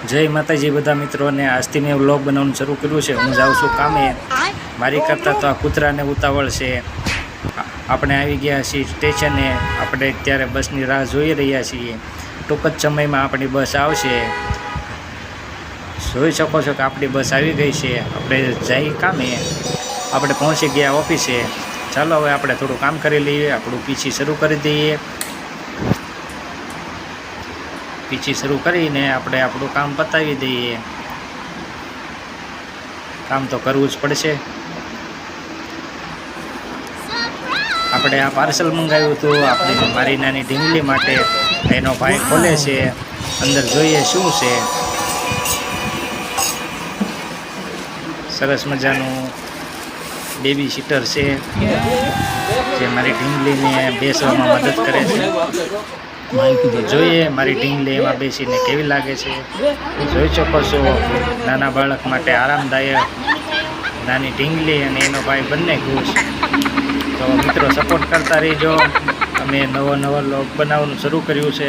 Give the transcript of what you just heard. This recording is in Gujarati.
જય માતાજી બધા મિત્રોને। આજથી મેં વ્લોગ બનાવવાનું શરૂ કર્યું છે। હું જાઉં છું કામે। મારી કરતાં તો આ કૂતરાને ઉતાવળ છે। આપણે આવી ગયા છીએ સ્ટેશને। આપણે અત્યારે બસની રાહ જોઈ રહ્યા છીએ। ટૂંક જ સમયમાં આપણી બસ આવશે। જોઈ શકો છો કે આપણી બસ આવી ગઈ છે। આપણે જઈ કામે। આપણે પહોંચી ગયા ઓફિસે। ચાલો હવે આપણે થોડું કામ કરી લઈએ। આપણું પીછી શરૂ કરી દઈએ। પીછી શરૂ કરીને આપણે આપણું કામ પતાવી દઈએ। કામ તો કરવું જ પડશે। આપણે આ પાર્સલ મંગાવ્યું હતું આપણી મારી નાની ઢીંગલી માટે। એનો ભાઈ ખોલે છે, અંદર જોઈએ શું છે। સરસ મજાનું બેબી સીટર છે જે મારી ઢીંગલીને બેસવામાં મદદ કરે છે। તો જોઈએ મારી ઢીંગલી એમાં બેસીને કેવી લાગે છે। જોઈ શકો છો નાના બાળક માટે આરામદાયક નાની ઢીંગલી અને એનો ભાઈ બંને ખુશ। તો મિત્રો સપોર્ટ કરતા રહીજો। અમે નવો વ્લોગ બનાવવાનું શરૂ કર્યું છે।